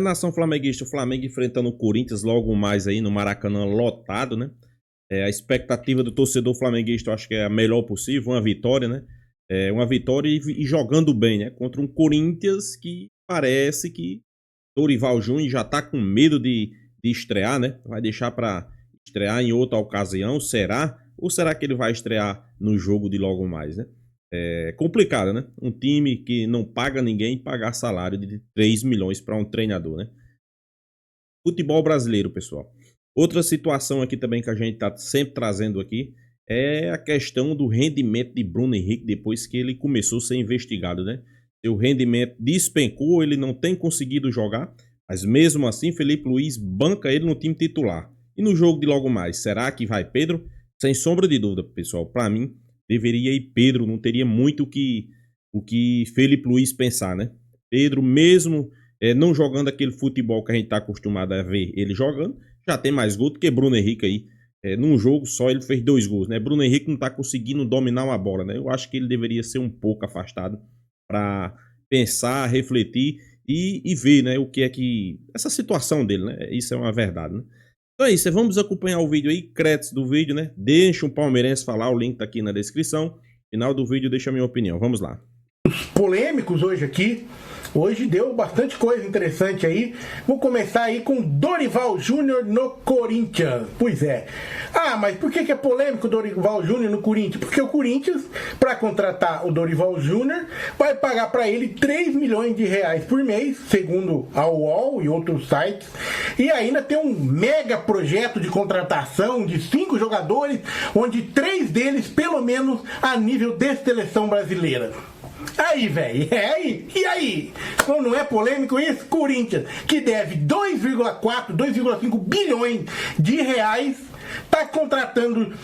Nação flamenguista, o Flamengo enfrentando o Corinthians logo mais aí no Maracanã lotado, né? A expectativa do torcedor flamenguista eu acho que é a melhor possível, uma vitória, né? Uma vitória e jogando bem, né? Contra um Corinthians que parece que Dorival Júnior já tá com medo de estrear, né? Vai deixar para estrear em outra ocasião, será? Ou será que ele vai estrear no jogo de logo mais, né? É complicado, né? Um time que não paga ninguém pagar salário de 3 milhões para um treinador, né? Futebol brasileiro, pessoal. Outra situação aqui também que a gente tá sempre trazendo aqui é a questão do rendimento de Bruno Henrique depois que ele começou a ser investigado, né? Seu rendimento despencou, ele não tem conseguido jogar, mas mesmo assim Felipe Luiz banca ele no time titular. E no jogo de logo mais, será que vai Pedro? Sem sombra de dúvida, pessoal, para mim deveria ir Pedro, não teria muito o que Felipe Luiz pensar, né? Pedro, mesmo não jogando aquele futebol que a gente está acostumado a ver ele jogando, já tem mais gol do que Bruno Henrique aí. Num jogo só ele fez 2 gols, né? Bruno Henrique não está conseguindo dominar uma bola, né? Eu acho que ele deveria ser um pouco afastado para pensar, refletir e ver, né, o que é que... essa situação dele, né? Isso é uma verdade, né? Então é isso, vamos acompanhar o vídeo aí, créditos do vídeo, né? Deixa um palmeirense falar, o link tá aqui na descrição. Final do vídeo deixa a minha opinião, vamos lá. Polêmicos hoje aqui. Hoje deu bastante coisa interessante aí. Vou começar aí com Dorival Júnior no Corinthians. Pois é. Mas por que é polêmico o Dorival Júnior no Corinthians? Porque o Corinthians, para contratar o Dorival Júnior, vai pagar para ele 3 milhões de reais por mês, segundo a UOL e outros sites. E ainda tem um mega projeto de contratação de 5 jogadores, onde 3 deles, pelo menos, a nível de seleção brasileira. Aí, velho, aí? E aí? Como não é polêmico isso? Corinthians, que deve 2,4, 2,5 bilhões de reais, tá contratando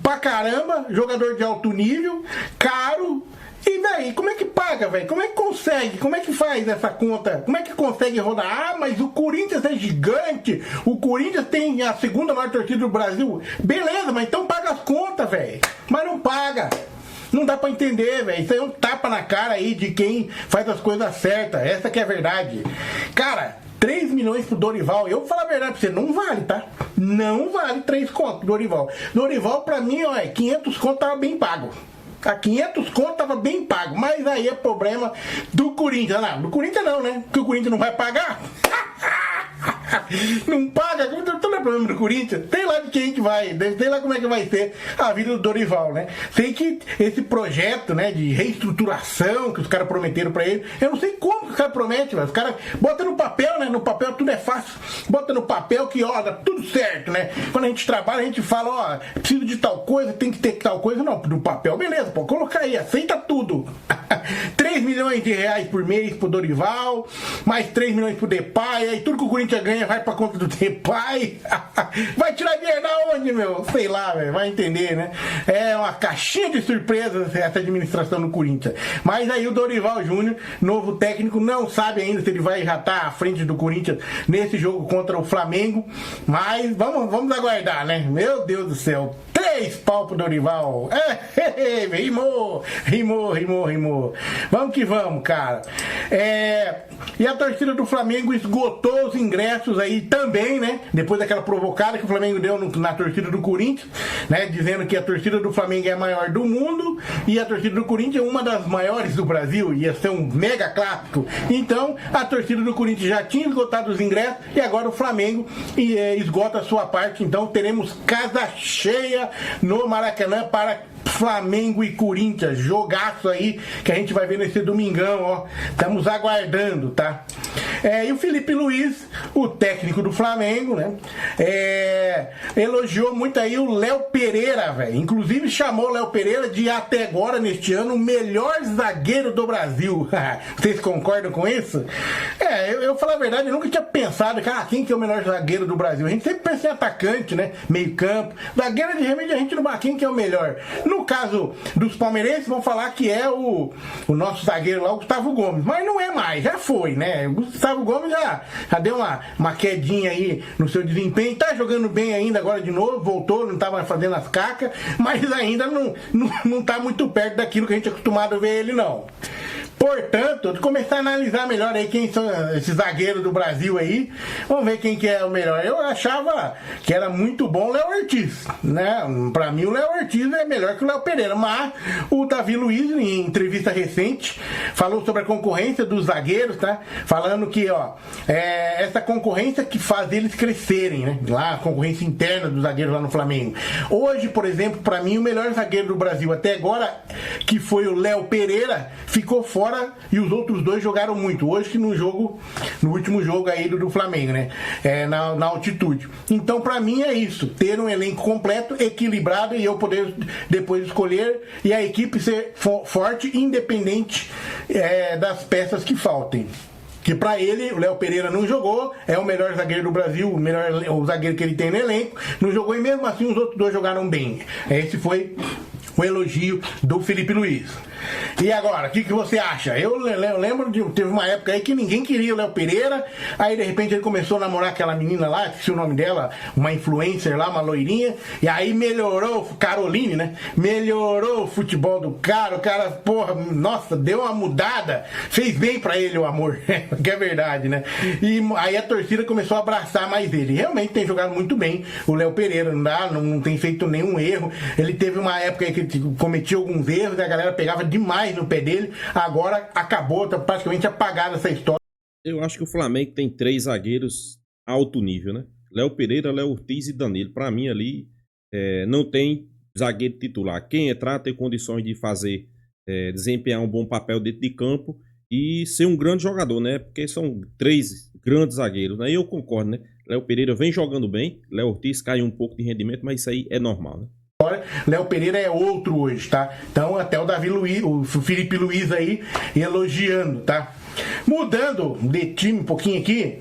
pra caramba, jogador de alto nível, caro. E daí, como é que paga, velho? Como é que consegue? Como é que faz essa conta? Como é que consegue rodar? Mas o Corinthians é gigante. O Corinthians tem a segunda maior torcida do Brasil. Beleza, mas então paga as contas, velho. Mas não paga. Não dá pra entender, velho. Isso aí é um tapa na cara aí de quem faz as coisas certas. Essa que é a verdade. Cara, 3 milhões pro Dorival, eu vou falar a verdade pra você, não vale, tá? Não vale 3 contos pro Dorival. Dorival, pra mim, ó, 500 contos tava bem pago. A 500 contos tava bem pago. Mas aí é problema do Corinthians. Não, do Corinthians não, né? Porque o Corinthians não vai pagar. Não paga, não é problema do Corinthians. Sei lá de quem que vai, sei lá como é que vai ser a vida do Dorival, né? Sei que esse projeto, né, de reestruturação que os caras prometeram pra ele, eu não sei como que os caras prometem, mas os caras botam no papel, né? No papel tudo é fácil. Bota no papel que, ó, dá tudo certo, né? Quando a gente trabalha, a gente fala, ó, preciso de tal coisa, tem que ter tal coisa. Não, no papel, beleza, pode colocar aí, aceita tudo. 3 milhões de reais por mês pro Dorival, mais 3 milhões pro Depay, aí tudo que o Corinthians ganha vai pra conta do Depay. Vai tirar dinheiro da onde, meu? Sei lá, velho, vai entender, né? É uma caixinha de surpresas essa administração no Corinthians. Mas aí o Dorival Júnior, novo técnico, não sabe ainda se ele vai já estar à frente do Corinthians nesse jogo contra o Flamengo. Mas vamos aguardar, né? Meu Deus do céu. 3 pau pro Dorival. Rimou. Vamos que vamos, cara. E a torcida do Flamengo esgotou os ingressos aí também, né? Depois daquela provocada que o Flamengo deu na torcida do Corinthians, né? Dizendo que a torcida do Flamengo é a maior do mundo e a torcida do Corinthians é uma das maiores do Brasil. Ia ser um mega clássico. Então, a torcida do Corinthians já tinha esgotado os ingressos e agora o Flamengo esgota a sua parte. Então, teremos casa cheia no Maracanã para Flamengo e Corinthians, jogaço aí que a gente vai ver nesse domingão, ó. Estamos aguardando, tá? E o Felipe Luiz, o técnico do Flamengo, né? Elogiou muito aí o Léo Pereira, velho. Inclusive chamou o Léo Pereira de até agora, neste ano, o melhor zagueiro do Brasil. Vocês concordam com isso? Eu falo a verdade, eu nunca tinha pensado que quem que é o melhor zagueiro do Brasil? A gente sempre pensa em atacante, né? Meio campo. Zagueiro de remédio a gente não quem que é o melhor? No caso dos palmeirenses, vão falar que é o nosso zagueiro lá, o Gustavo Gomes. Mas não é mais, já foi, né? O Gustavo Gomes já deu uma quedinha aí no seu desempenho. Tá jogando bem ainda agora de novo, voltou, não tava fazendo as cacas, mas ainda não tá muito perto daquilo que a gente é acostumado a ver ele, não. Portanto, começar a analisar melhor aí quem são esses zagueiros do Brasil aí. Vamos ver quem que é o melhor. Eu achava que era muito bom o Léo Ortiz, né? Pra mim o Léo Ortiz é melhor que o Léo Pereira, mas o Davi Luiz, em entrevista recente, falou sobre a concorrência dos zagueiros, tá? Falando que, ó, essa concorrência que faz eles crescerem, né? Lá, a concorrência interna dos zagueiros lá no Flamengo. Hoje, por exemplo, pra mim o melhor zagueiro do Brasil até agora, que foi o Léo Pereira, ficou fora e os outros dois jogaram muito. Hoje que no último jogo aí do Flamengo, né? Na altitude. Então, pra mim é isso. Ter um elenco completo, equilibrado e eu poder depois escolher e a equipe ser forte, independente das peças que faltem. Que pra ele, o Léo Pereira não jogou, é o melhor zagueiro do Brasil, o zagueiro que ele tem no elenco, não jogou e mesmo assim os outros dois jogaram bem. Esse foi o elogio do Felipe Luiz. E agora, o que você acha? Eu lembro de teve uma época aí que ninguém queria o Léo Pereira, aí de repente ele começou a namorar aquela menina lá, esqueci o nome dela, uma influencer lá, uma loirinha, e aí melhorou, Caroline, né? Melhorou o futebol do cara, o cara, porra, nossa, deu uma mudada, fez bem pra ele o amor, que é verdade, né? E aí a torcida começou a abraçar mais ele. Realmente tem jogado muito bem o Léo Pereira, não tem feito nenhum erro. Ele teve uma época aí que cometia alguns erros, e a galera pegava demais no pé dele, agora acabou, tá praticamente apagada essa história. Eu acho que o Flamengo tem 3 zagueiros alto nível, né? Léo Pereira, Léo Ortiz e Danilo. Pra mim ali, não tem zagueiro titular. Quem entrar tem condições de fazer, desempenhar um bom papel dentro de campo e ser um grande jogador, né? Porque são 3 grandes zagueiros, né? E eu concordo, né? Léo Pereira vem jogando bem, Léo Ortiz caiu um pouco de rendimento, mas isso aí é normal, né? Léo Pereira é outro hoje, tá? Então até o Davi Luiz, o Felipe Luiz aí elogiando, tá? Mudando de time um pouquinho aqui,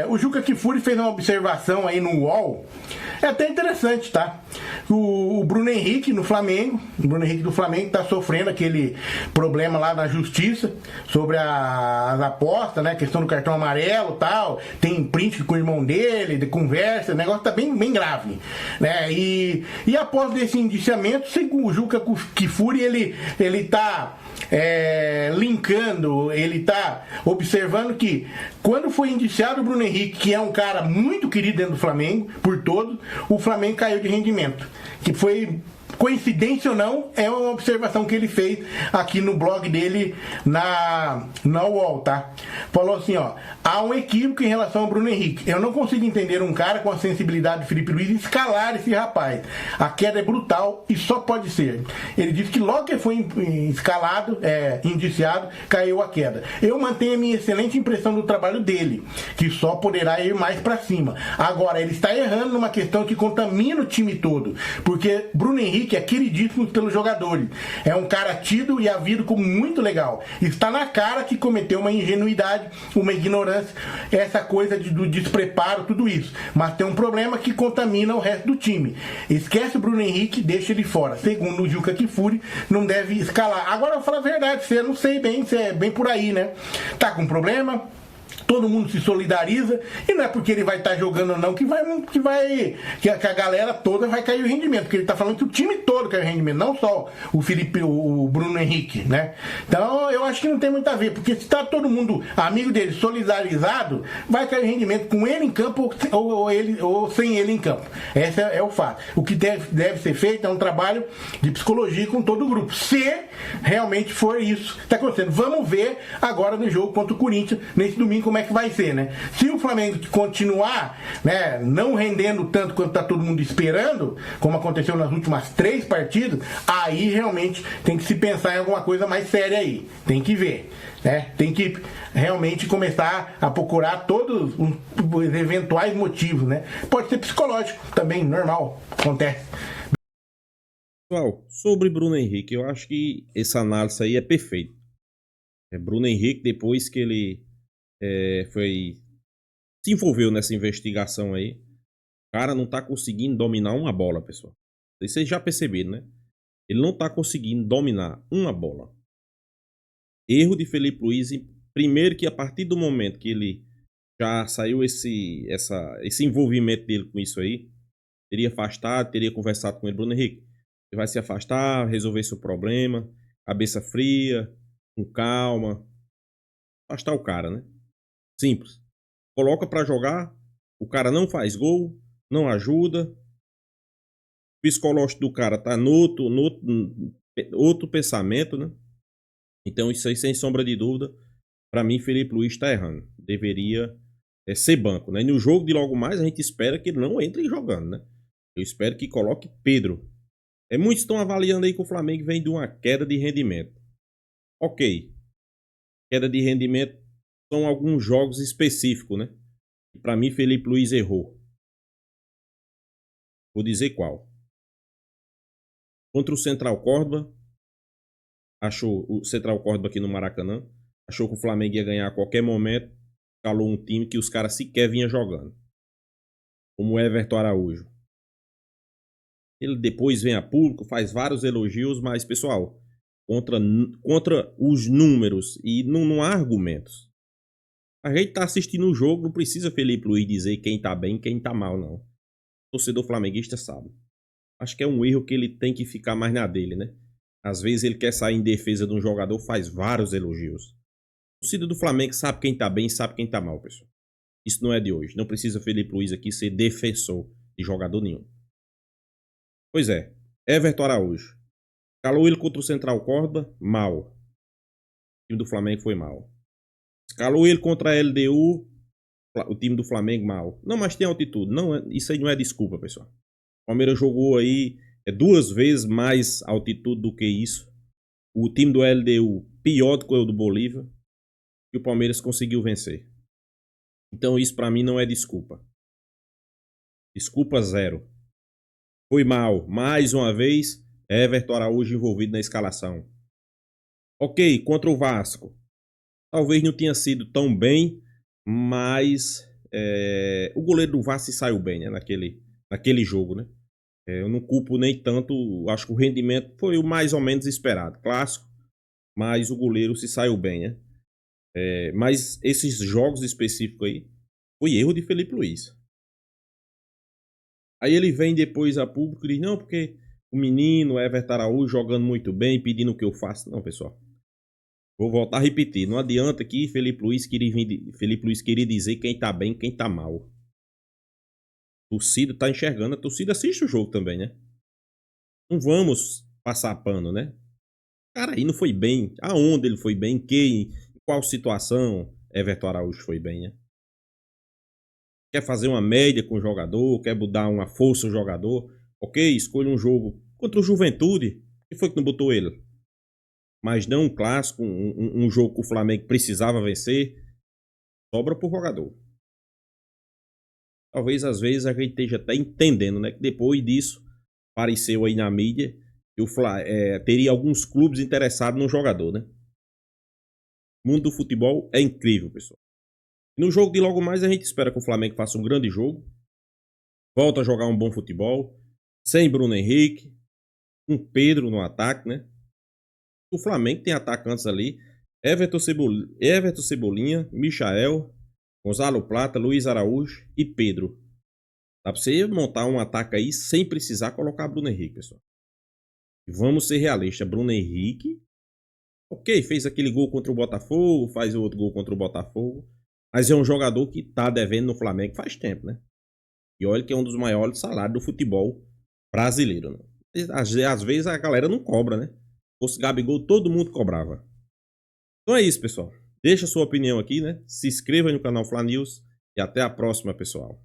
o Juca Kfouri fez uma observação aí no UOL, é até interessante, tá? O Bruno Henrique no Flamengo, o Bruno Henrique do Flamengo tá sofrendo aquele problema lá na justiça sobre as apostas, né? Questão do cartão amarelo e tal, tem print com o irmão dele, de conversa, o negócio tá bem, bem grave, né? E após desse indiciamento, segundo o Juca Kfouri, ele tá linkando, ele tá observando que quando foi indiciado o Bruno Henrique, que é um cara muito querido dentro do Flamengo, por todos, o Flamengo caiu de rendimento. Que foi, coincidência ou não, é uma observação que ele fez aqui no blog dele na UOL, tá? Falou assim, ó, há um equívoco em relação ao Bruno Henrique. Eu não consigo entender um cara com a sensibilidade do Felipe Luiz escalar esse rapaz. A queda é brutal e só pode ser. Ele disse que logo que foi escalado, indiciado, caiu a queda. Eu mantenho a minha excelente impressão do trabalho dele, que só poderá ir mais pra cima. Agora, ele está errando numa questão que contamina o time todo, porque Bruno Henrique é queridíssimo pelos jogadores. É um cara tido e havido como muito legal. Está na cara que cometeu uma ingenuidade, uma ignorância, essa coisa do despreparo, tudo isso. Mas tem um problema que contamina o resto do time. Esquece o Bruno Henrique, deixa ele fora. Segundo o Juca Kfouri, não deve escalar. Agora eu vou falar a verdade, você não sei bem, você é bem por aí, né? Tá com problema? Todo mundo se solidariza e não é porque ele vai estar jogando ou não que a galera toda vai cair o rendimento, porque ele está falando que o time todo cai o rendimento, não só o Bruno Henrique, né? Então eu acho que não tem muito a ver, porque se está todo mundo amigo dele solidarizado, vai cair o rendimento com ele em campo ou sem ele em campo. Esse é o fato. O que deve ser feito é um trabalho de psicologia com todo o grupo, se realmente for isso que está acontecendo. Vamos ver agora no jogo contra o Corinthians nesse domingo como é que vai ser, né? Se o Flamengo continuar, né, não rendendo tanto quanto tá todo mundo esperando, como aconteceu nas últimas 3 partidas, aí realmente tem que se pensar em alguma coisa mais séria aí. Tem que ver, né? Tem que realmente começar a procurar todos os eventuais motivos, né? Pode ser psicológico também, normal, acontece. Pessoal, sobre Bruno Henrique, eu acho que essa análise aí é perfeita. Bruno Henrique, depois que ele se envolveu nessa investigação aí, o cara não tá conseguindo dominar uma bola, pessoal. Vocês já perceberam, né? Ele não tá conseguindo dominar uma bola. Erro de Felipe Luiz, primeiro que a partir do momento que ele já saiu esse envolvimento dele com isso aí, teria afastado, teria conversado com ele, Bruno Henrique, você vai se afastar, resolver seu problema, cabeça fria, com calma. Afastar o cara, né? Simples. Coloca pra jogar, o cara não faz gol, não ajuda. O psicológico do cara tá no outro pensamento, né? Então isso aí, sem sombra de dúvida, pra mim, Felipe Luiz tá errando. Deveria ser banco, né? E no jogo de logo mais, a gente espera que ele não entre jogando, né? Eu espero que coloque Pedro. Muitos estão avaliando aí que o Flamengo vem de uma queda de rendimento. Ok. Queda de rendimento são alguns jogos específicos, né? E pra mim, Felipe Luiz errou. Vou dizer qual. Contra o Central Córdoba, achou o Central Córdoba aqui no Maracanã, achou que o Flamengo ia ganhar a qualquer momento, calou um time que os caras sequer vinham jogando. Como o Everton Araújo. Ele depois vem a público, faz vários elogios, mas, pessoal, contra os números e não há argumentos. A gente tá assistindo o jogo, não precisa Felipe Luiz dizer quem tá bem e quem tá mal, não. O torcedor flamenguista sabe. Acho que é um erro que ele tem que ficar mais na dele, né? Às vezes ele quer sair em defesa de um jogador, faz vários elogios. O torcedor do Flamengo sabe quem tá bem e sabe quem tá mal, pessoal. Isso não é de hoje. Não precisa Felipe Luiz aqui ser defensor de jogador nenhum. Pois é, Everton Araújo. Escalou ele contra o Central Córdoba, mal. O time do Flamengo foi mal. Escalou ele contra a LDU, o time do Flamengo mal. Não, mas tem altitude. Não, isso aí não é desculpa, pessoal. O Palmeiras jogou aí 2 vezes mais altitude do que isso. O time do LDU pior do que o do Bolívia. E o Palmeiras conseguiu vencer. Então isso pra mim não é desculpa. Desculpa zero. Foi mal. Mais uma vez, Everton Araújo envolvido na escalação. Ok, contra o Vasco. Talvez não tenha sido tão bem, mas o goleiro do Vasco saiu bem, né, naquele jogo, né? Eu não culpo nem tanto, acho que o rendimento foi o mais ou menos esperado. Clássico, mas o goleiro se saiu bem, né? Mas esses jogos específicos aí, foi erro de Felipe Luiz. Aí ele vem depois a público e diz, não, porque o menino Everton Araújo jogando muito bem, pedindo o que eu faço. Não, pessoal. Vou voltar a repetir. Não adianta que Felipe Luiz queria dizer quem tá bem e quem tá mal. A torcida tá enxergando. A torcida assiste o jogo também, né? Não vamos passar pano, né? Cara, aí não foi bem. Aonde ele foi bem? Em qual situação Everton Araújo foi bem, né? Quer fazer uma média com o jogador? Quer dar uma força ao jogador? Ok, escolha um jogo contra o Juventude. Quem foi que não botou ele? Mas não um clássico, um jogo que o Flamengo precisava vencer. Sobra pro jogador. Talvez às vezes a gente esteja até entendendo, né? Que depois disso apareceu aí na mídia que teria alguns clubes interessados no jogador, né? O mundo do futebol é incrível, pessoal. No jogo de logo mais a gente espera que o Flamengo faça um grande jogo. Volta a jogar um bom futebol. Sem Bruno Henrique. Com Pedro no ataque, né? O Flamengo tem atacantes ali. Everton Cebolinha, Michael, Gonzalo Plata, Luiz Araújo e Pedro. Dá pra você montar um ataque aí sem precisar colocar Bruno Henrique, pessoal. Vamos ser realistas. Bruno Henrique, ok, fez aquele gol contra o Botafogo, faz outro gol contra o Botafogo. Mas é um jogador que tá devendo no Flamengo faz tempo, né? E olha que é um dos maiores salários do futebol brasileiro, né? Às vezes a galera não cobra, né? Se fosse Gabigol, todo mundo cobrava. Então é isso, pessoal. Deixa sua opinião aqui, né? Se inscreva no canal Fla News e até a próxima, pessoal.